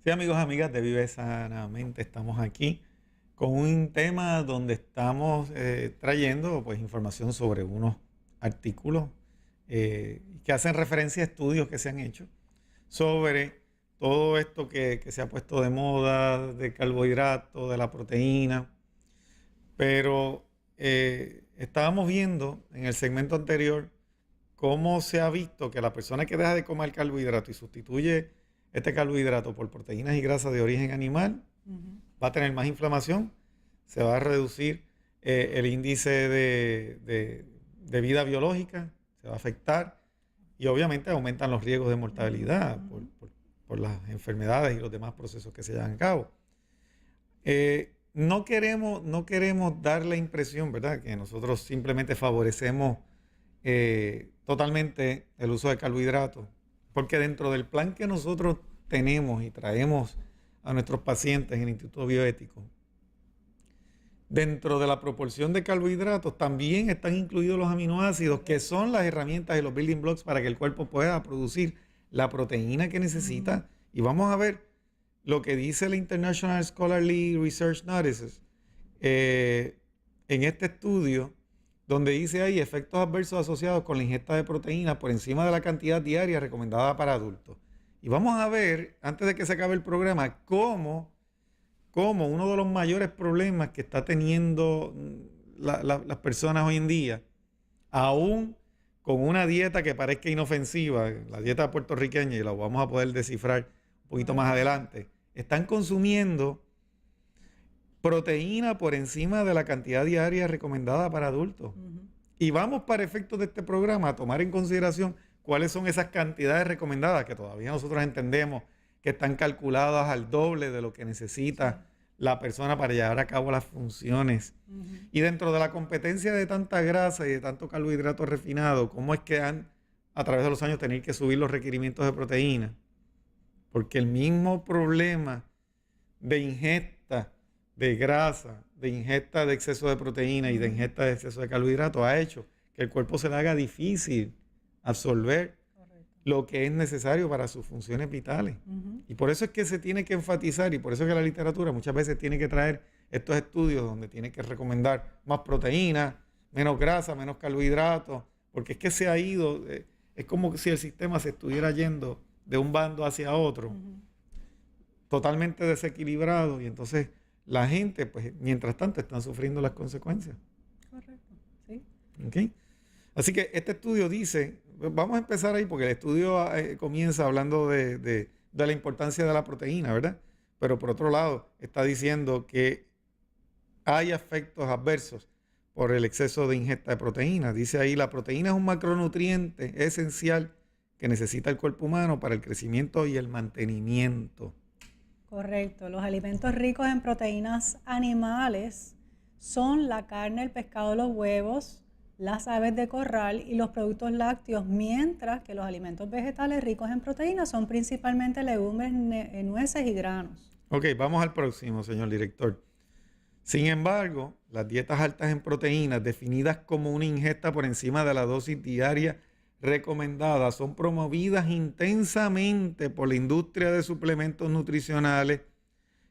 Sí, amigos, amigas de Vive Sanamente, estamos aquí con un tema donde estamos trayendo pues, información sobre unos artículos que hacen referencia a estudios que se han hecho sobre todo esto que se ha puesto de moda, de carbohidratos, de la proteína, pero estábamos viendo en el segmento anterior cómo se ha visto que la persona que deja de comer carbohidrato y sustituye este carbohidrato por proteínas y grasas de origen animal Ujú. va a tener más inflamación, se va a reducir el índice de vida biológica, se va a afectar y obviamente aumentan los riesgos de mortalidad Ujú. por las enfermedades y los demás procesos que se llevan a cabo. No queremos dar la impresión, ¿verdad?, que nosotros simplemente favorecemos totalmente el uso de carbohidratos, porque dentro del plan que nosotros tenemos y traemos a nuestros pacientes en el Instituto Bioético, dentro de la proporción de carbohidratos también están incluidos los aminoácidos, que son las herramientas y los building blocks para que el cuerpo pueda producir la proteína que Ujú. necesita. Y vamos a ver lo que dice la International Scholarly Research Notices eh, en este estudio, donde dice hay efectos adversos asociados con la ingesta de proteína por encima de la cantidad diaria recomendada para adultos. Y vamos a ver, antes de que se acabe el programa, cómo uno de los mayores problemas que está teniendo las personas hoy en día, aún con una dieta que parezca inofensiva, la dieta puertorriqueña, y la vamos a poder descifrar un poquito más Correcto. adelante, están consumiendo proteína por encima de la cantidad diaria recomendada para adultos. Ujú. Y vamos para efectos de este programa a tomar en consideración cuáles son esas cantidades recomendadas que todavía nosotros entendemos que están calculadas al doble de lo que Sí. necesita la persona para llevar a cabo las funciones. Ujú. Y dentro de la competencia de tanta grasa y de tanto carbohidrato refinado, ¿cómo es que han a través de los años tenido que subir los requerimientos de proteína? Porque el mismo problema de ingesta de grasa, de ingesta de exceso de proteína y de Ujú. ingesta de exceso de carbohidratos ha hecho que el cuerpo se le haga difícil absorber Correcto. lo que es necesario para sus funciones vitales. Ujú. Y por eso es que se tiene que enfatizar y por eso es que la literatura muchas veces tiene que traer estos estudios donde tiene que recomendar más proteína, menos grasa, menos carbohidratos, porque es que se ha ido, es como si el sistema se estuviera yendo de un bando hacia otro Ujú. totalmente desequilibrado y entonces la gente, pues, mientras tanto, están sufriendo las consecuencias. Correcto. Sí. ¿Ok? Así que este estudio dice, vamos a empezar ahí porque el estudio comienza hablando de la importancia de la proteína, ¿verdad? Pero por otro lado, está diciendo que hay efectos adversos por el exceso de ingesta de proteína. Dice ahí, la proteína es un macronutriente esencial que necesita el cuerpo humano para el crecimiento y el mantenimiento. Correcto. Los alimentos ricos en proteínas animales son la carne, el pescado, los huevos, las aves de corral y los productos lácteos, mientras que los alimentos vegetales ricos en proteínas son principalmente legumbres, nueces y granos. Ok, vamos al próximo, señor director. Sin embargo, las dietas altas en proteínas, definidas como una ingesta por encima de la dosis diaria recomendada, son promovidas intensamente por la industria de suplementos nutricionales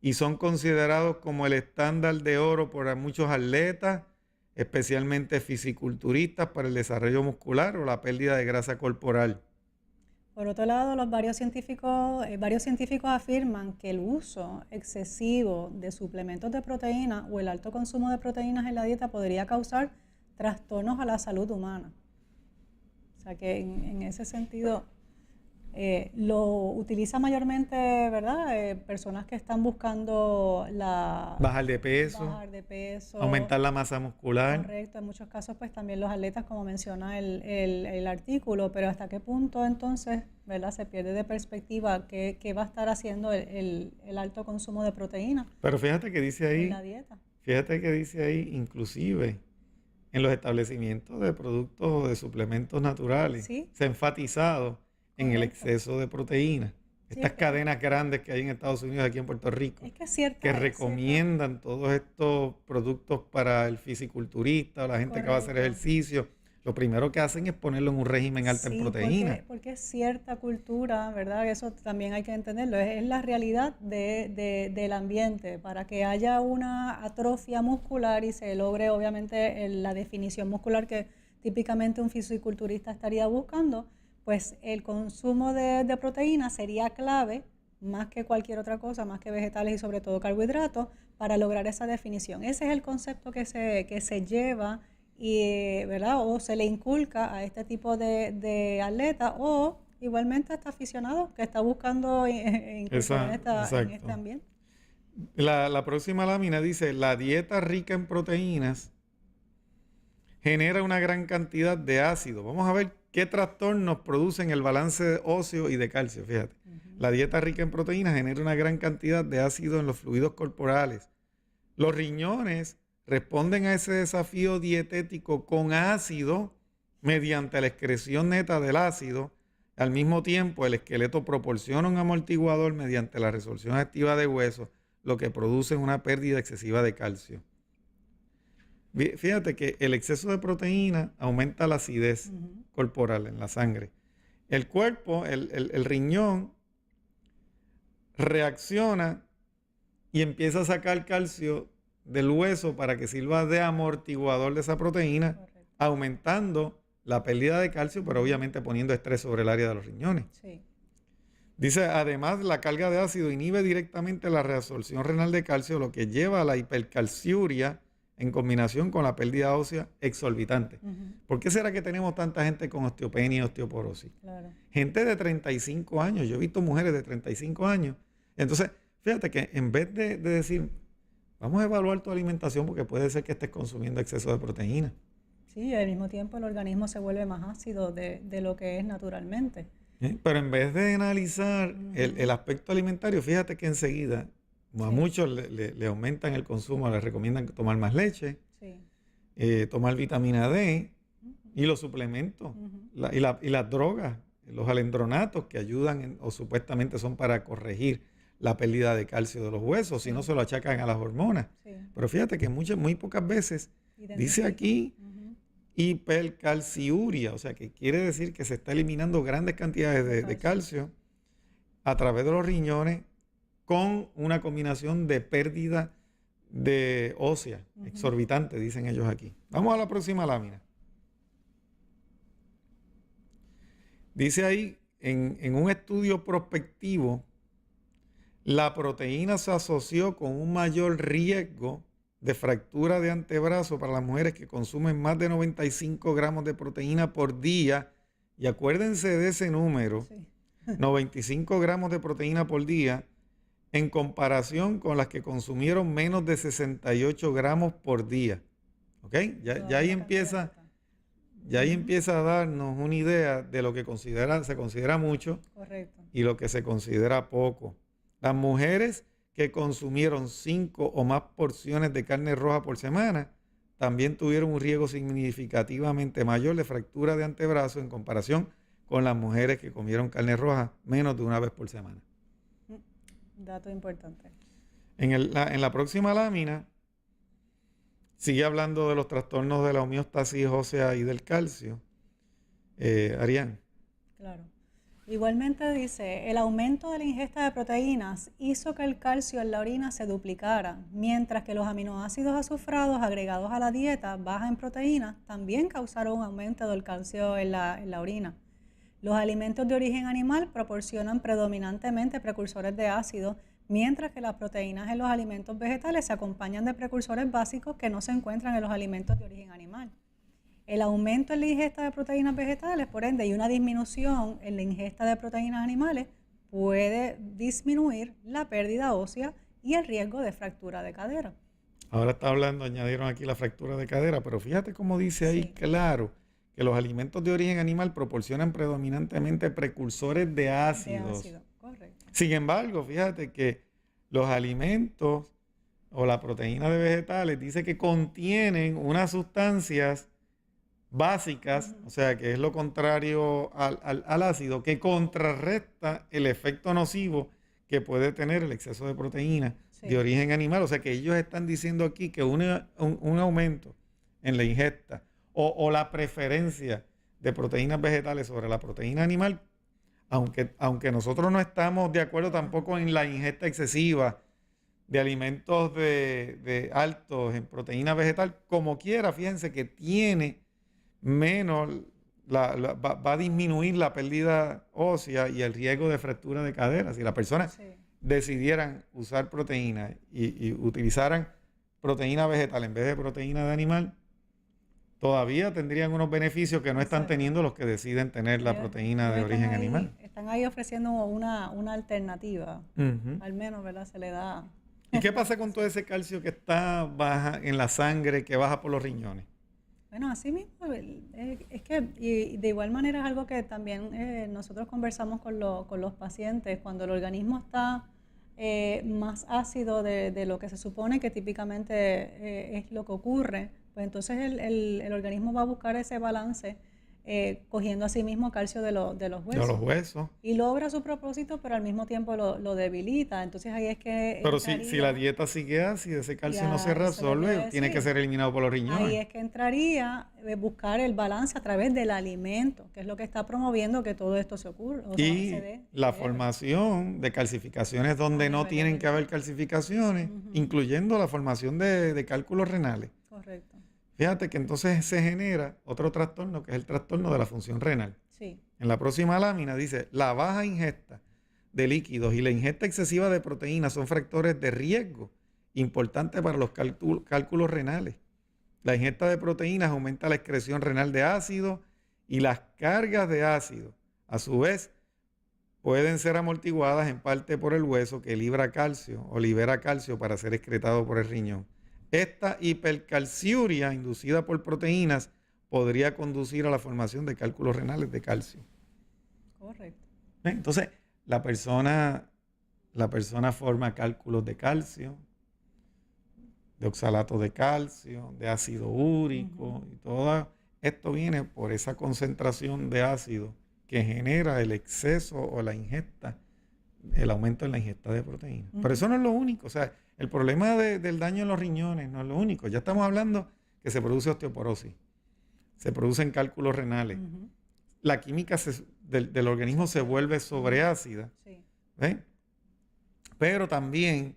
y son considerados como el estándar de oro por muchos atletas, especialmente fisiculturistas, para el desarrollo muscular o la pérdida de grasa corporal. Por otro lado, varios científicos afirman que el uso excesivo de suplementos de proteína o el alto consumo de proteínas en la dieta podría causar trastornos a la salud humana. O sea que en ese sentido lo utiliza mayormente, ¿verdad? Personas que están buscando Bajar de peso, bajar de peso. aumentar la masa muscular. Correcto, en muchos casos pues también los atletas, como menciona el artículo, pero hasta qué punto entonces, ¿verdad? Se pierde de perspectiva qué va a estar haciendo el alto consumo de proteína Pero en la dieta. fíjate que dice ahí, inclusive en los establecimientos de productos o de suplementos naturales, Sí, se ha enfatizado en el correcto. exceso de proteína. Sí, Estas cadenas grandes que hay en Estados Unidos, aquí en Puerto Rico, es que que es cierta, recomiendan todos estos productos para el fisiculturista o la gente que va a hacer correcto. ejercicio, lo primero que hacen es ponerlo en un régimen alto en Sí, proteína. porque es cierta cultura, ¿verdad? Eso también hay que entenderlo. Es la realidad del ambiente. Para que haya una atrofia muscular y se logre, obviamente, la definición muscular que típicamente un fisiculturista estaría buscando, pues el consumo de proteína sería clave, más que cualquier otra cosa, más que vegetales y sobre todo carbohidratos, para lograr esa definición. Ese es el concepto que se lleva y, ¿verdad? O se le inculca a este tipo de atleta o igualmente a este aficionado que está buscando incursionar en este Exacto. ambiente. La próxima lámina dice, la dieta rica en proteínas genera una gran cantidad de ácido. Vamos a ver qué trastornos producen el balance óseo y de calcio. Fíjate, la dieta rica en proteínas genera una gran cantidad de ácido en los fluidos corporales. Los riñones responden a ese desafío dietético con ácido mediante la excreción neta del ácido. Al mismo tiempo, el esqueleto proporciona un amortiguador mediante la resorción activa de huesos, lo que produce una pérdida excesiva de calcio. Fíjate que el exceso de proteína aumenta la acidez corporal en la sangre. El cuerpo, el riñón, reacciona y empieza a sacar calcio del hueso para que sirva de amortiguador de esa proteína, Correcto. aumentando la pérdida de calcio, pero obviamente poniendo estrés sobre el área de los riñones. Sí. Dice, además, la carga de ácido inhibe directamente la reabsorción renal de calcio, lo que lleva a la hipercalciuria en combinación con la pérdida ósea exorbitante. ¿Por qué será que tenemos tanta gente con osteopenia y osteoporosis? Claro. Gente de 35 años, yo he visto mujeres de 35 años. Entonces, fíjate que en vez de decir, vamos a evaluar tu alimentación porque puede ser que estés consumiendo exceso de proteína. Sí, y al mismo tiempo el organismo se vuelve más ácido de lo que es naturalmente. Pero en vez de analizar el aspecto alimentario, fíjate que enseguida a muchos le aumentan el consumo, les recomiendan tomar más leche, tomar vitamina D y los suplementos y las drogas, los alendronatos que ayudan o supuestamente son para corregir la pérdida de calcio de los huesos, si no se lo achacan a las hormonas. Pero fíjate que muy pocas veces dice aquí hipercalciuria, o sea que quiere decir que se está eliminando grandes cantidades de calcio a través de los riñones con una combinación de pérdida de ósea exorbitante, dicen ellos aquí. Vamos a la próxima lámina. Dice ahí, en un estudio prospectivo, la proteína se asoció con un mayor riesgo de fractura de antebrazo para las mujeres que consumen más de 95 gramos de proteína por día. Y acuérdense de ese número, 95 gramos de proteína por día, en comparación con las que consumieron menos de 68 gramos por día. ¿Ok? Ya ahí empieza a darnos una idea de lo que se considera mucho. Correcto. Y lo que se considera poco. Las mujeres que consumieron 5 o más porciones de carne roja por semana también tuvieron un riesgo significativamente mayor de fractura de antebrazo en comparación con las mujeres que comieron carne roja menos de una vez por semana. Dato importante. En la próxima lámina sigue hablando de los trastornos de la homeostasis ósea y del calcio. Arián. Claro. Igualmente dice, el aumento de la ingesta de proteínas hizo que el calcio en la orina se duplicara, mientras que los aminoácidos azufrados agregados a la dieta baja en proteínas también causaron un aumento del calcio en la orina. Los alimentos de origen animal proporcionan predominantemente precursores de ácido, mientras que las proteínas en los alimentos vegetales se acompañan de precursores básicos que no se encuentran en los alimentos de origen animal. El aumento en la ingesta de proteínas vegetales, por ende, y una disminución en la ingesta de proteínas animales puede disminuir la pérdida ósea y el riesgo de fractura de cadera. Ahora está hablando, añadieron aquí la fractura de cadera, pero fíjate cómo dice ahí, claro, que los alimentos de origen animal proporcionan predominantemente precursores de ácidos. De ácido, correcto. Sin embargo, fíjate que los alimentos o la proteína de vegetales dice que contienen unas sustancias básicas, o sea, que es lo contrario al ácido, que contrarresta el efecto nocivo que puede tener el exceso de proteína de origen animal. O sea, que ellos están diciendo aquí que un aumento en la ingesta o la preferencia de proteínas vegetales sobre la proteína animal, aunque nosotros no estamos de acuerdo tampoco en la ingesta excesiva de alimentos de altos en proteína vegetal, como quiera, fíjense que tiene menos, va a disminuir la pérdida ósea y el riesgo de fractura de cadera. Si las personas Sí. decidieran usar proteína y utilizaran proteína vegetal en vez de proteína de animal, todavía tendrían unos beneficios que no están Exacto. teniendo los que deciden tener la proteína de origen animal. Están ahí ofreciendo una alternativa. Ujú. Al menos, ¿verdad? Se le da. ¿Y qué pasa con todo ese calcio que está baja en la sangre, que baja por los riñones? Bueno, así mismo, es que y de igual manera es algo que también nosotros conversamos con los pacientes. Cuando el organismo está más ácido de lo que se supone que típicamente es lo que ocurre, pues entonces el organismo va a buscar ese balance cogiendo a sí mismo calcio de los De huesos. los huesos. Y logra su propósito, pero al mismo tiempo lo debilita. Entonces ahí es que Pero si la entraría, dieta sigue ácida, ese calcio no se ya, eso le voy a reabsorbe, tiene que decir. ser eliminado por los Ahí riñones. es que entraría buscar el balance a través del alimento, que es lo que está promoviendo que todo esto se ocurra, o sea, se Y dé, la se dé. formación de calcificaciones donde A no nivel tienen que haber renal. calcificaciones, Ujú. incluyendo la formación de cálculos renales. Correcto. Fíjate que entonces se genera otro trastorno, que es el trastorno de la función renal. Sí. En la próxima lámina dice, la baja ingesta de líquidos y la ingesta excesiva de proteínas son factores de riesgo importantes para los cálculos renales. La ingesta de proteínas aumenta la excreción renal de ácido y las cargas de ácido, a su vez, pueden ser amortiguadas en parte por el hueso que libera calcio o libera calcio para ser excretado por el riñón. Esta hipercalciuria inducida por proteínas podría conducir a la formación de cálculos renales de calcio. Correcto. ¿Ven? Entonces, la persona forma cálculos de calcio, de oxalato de calcio, de ácido úrico, y todo esto viene por esa concentración de ácido que genera el exceso o la ingesta, el aumento en la ingesta de proteínas. Pero eso no es lo único, o sea, el problema del daño en los riñones no es lo único. Ya estamos hablando que se produce osteoporosis, se producen cálculos renales, la química del organismo se vuelve sobreácida, Sí. ¿ven? Pero también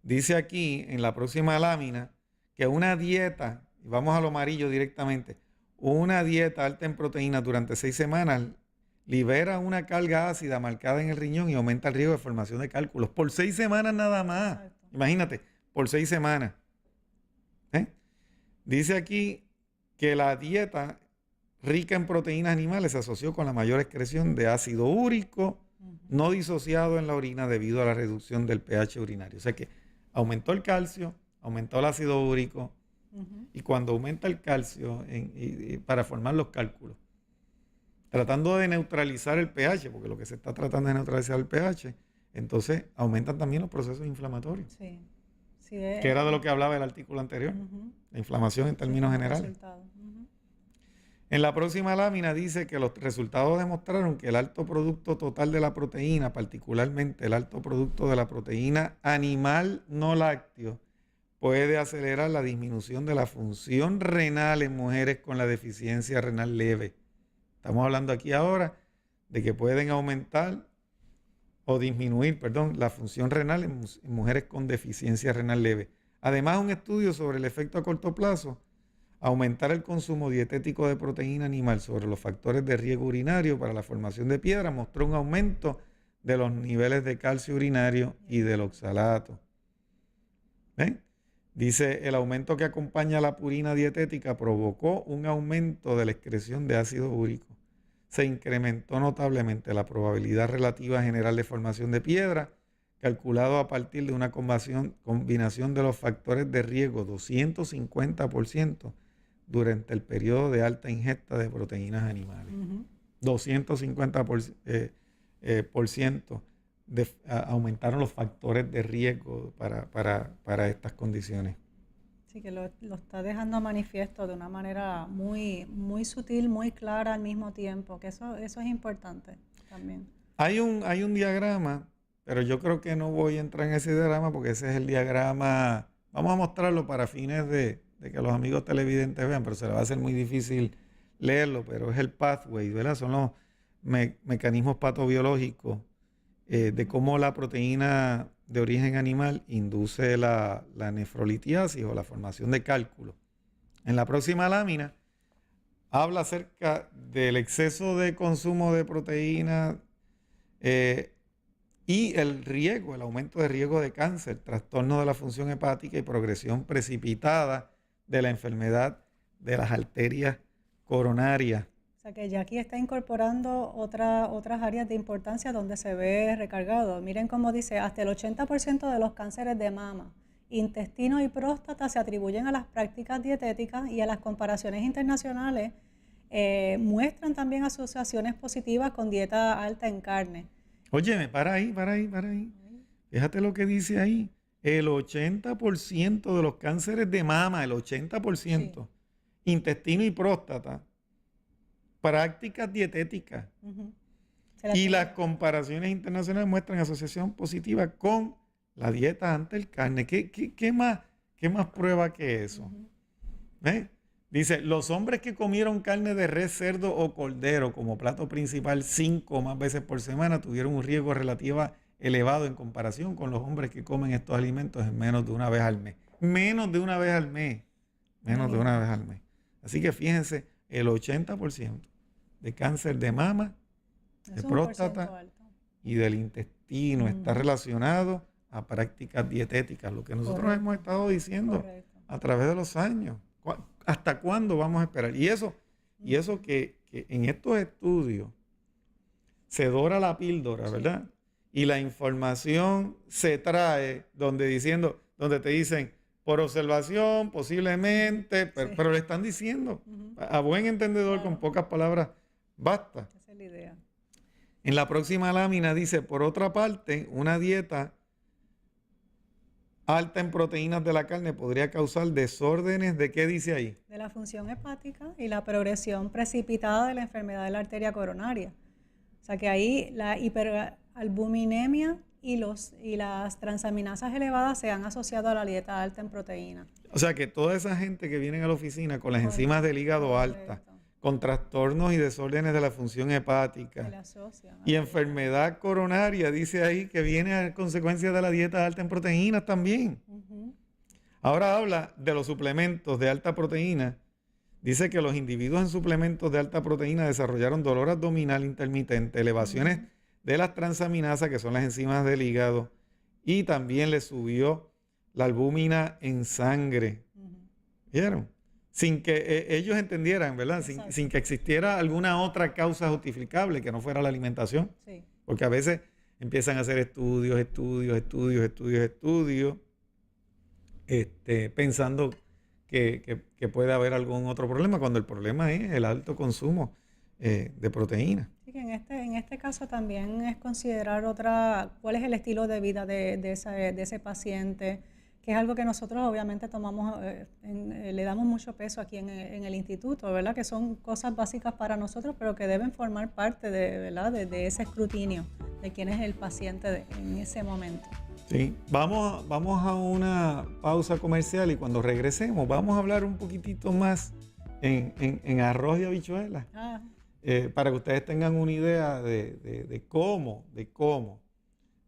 dice aquí en la próxima lámina que una dieta, y vamos a lo amarillo directamente, una dieta alta en proteínas durante 6 semanas libera una carga ácida marcada en el riñón y aumenta el riesgo de formación de cálculos. Por 6 semanas nada más. Exacto. Imagínate, por 6 semanas. ¿Eh? Dice aquí que la dieta rica en proteínas animales se asoció con la mayor excreción de ácido úrico no disociado en la orina debido a la reducción del pH urinario. O sea que aumentó el calcio, aumentó el ácido úrico, y cuando aumenta el calcio para formar los cálculos, tratando de neutralizar el pH, porque lo que se está tratando es neutralizar el pH, entonces aumentan también los procesos inflamatorios, Sí. Sí, que era de lo que hablaba el artículo anterior, la inflamación en términos generales. En la próxima lámina dice que los resultados demostraron que el alto producto total de la proteína, particularmente el alto producto de la proteína animal no lácteo, puede acelerar la disminución de la función renal en mujeres con la deficiencia renal leve. Estamos hablando aquí ahora de que pueden aumentar o disminuir, la función renal en mujeres con deficiencia renal leve. Además, un estudio sobre el efecto a corto plazo, aumentar el consumo dietético de proteína animal sobre los factores de riesgo urinario para la formación de piedra, mostró un aumento de los niveles de calcio urinario y del oxalato. ¿Ven? Dice, el aumento que acompaña a la purina dietética provocó un aumento de la excreción de ácido úrico. Se incrementó notablemente la probabilidad relativa general de formación de piedra, calculado a partir de una combinación de los factores de riesgo 250% durante el periodo de alta ingesta de proteínas animales. 250% aumentaron los factores de riesgo para estas condiciones. Sí, que lo está dejando manifiesto de una manera muy, muy sutil, muy clara al mismo tiempo, que eso es importante también. Hay un diagrama, pero yo creo que no voy a entrar en ese diagrama porque ese es el diagrama, vamos a mostrarlo para fines de de que los amigos televidentes vean, pero se les va a hacer muy difícil leerlo, pero es el pathway, ¿verdad? Son los mecanismos patobiológicos de cómo la proteína de origen animal induce la nefrolitiasis o la formación de cálculos. En la próxima lámina habla acerca del exceso de consumo de proteína y el riesgo, el aumento de riesgo de cáncer, trastorno de la función hepática y progresión precipitada de la enfermedad de las arterias coronarias. O sea que ya aquí está incorporando otras áreas de importancia donde se ve recargado. Miren cómo dice, hasta el 80% de los cánceres de mama, intestino y próstata se atribuyen a las prácticas dietéticas y a las comparaciones internacionales muestran también asociaciones positivas con dieta alta en carne. Óyeme, para ahí. Fíjate lo que dice ahí. El 80% de los cánceres de mama, el 80%, sí. Intestino y próstata, prácticas dietéticas. Y las comparaciones internacionales muestran asociación positiva con la dieta alta en carne. ¿Qué más prueba que eso? ¿Ves? Dice, los hombres que comieron carne de res, cerdo o cordero como plato principal 5 o más veces por semana tuvieron un riesgo relativo elevado en comparación con los hombres que comen estos alimentos en menos de una vez al mes. Menos de una vez al mes. Así que fíjense, el 80% de cáncer de mama, de próstata y del intestino está relacionado a prácticas dietéticas, lo que nosotros hemos estado diciendo a través de los años. ¿Hasta cuándo vamos a esperar? Y eso que en estos estudios se dora la píldora, ¿verdad? Y la información se trae donde te dicen, por observación, posiblemente, pero le están diciendo, a buen entendedor, con pocas palabras, basta. Esa es la idea. En la próxima lámina dice, por otra parte, una dieta alta en proteínas de la carne podría causar desórdenes de ¿qué dice ahí? De la función hepática y la progresión precipitada de la enfermedad de la arteria coronaria. O sea que ahí la hiperalbuminemia y las transaminasas elevadas se han asociado a la dieta alta en proteínas. O sea que toda esa gente que viene a la oficina con las enzimas del hígado altas, con trastornos y desórdenes de la función hepática y enfermedad coronaria, dice ahí que viene a consecuencia de la dieta alta en proteínas también. Ahora habla de los suplementos de alta proteína. Dice que los individuos en suplementos de alta proteína desarrollaron dolor abdominal intermitente, elevaciones de las transaminasas, que son las enzimas del hígado, y también le subió la albúmina en sangre. ¿Vieron? Sin que ellos entendieran, ¿verdad? Sin que existiera alguna otra causa justificable que no fuera la alimentación. Sí. Porque a veces empiezan a hacer estudios, pensando que puede haber algún otro problema, cuando el problema es el alto consumo de proteína. Sí, que en este caso también es considerar cuál es el estilo de vida de ese paciente, que es algo que nosotros obviamente tomamos, le damos mucho peso aquí en el instituto, ¿verdad? Que son cosas básicas para nosotros, pero que deben formar parte de ese escrutinio de quién es el paciente en ese momento. Sí, vamos a una pausa comercial y cuando regresemos vamos a hablar un poquitito más en arroz y habichuelas, para que ustedes tengan una idea de cómo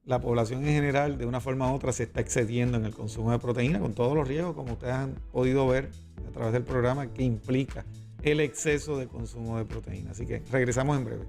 la población en general, de una forma u otra, se está excediendo en el consumo de proteína, con todos los riesgos, como ustedes han podido ver a través del programa, que implica el exceso de consumo de proteína. Así que regresamos en breve.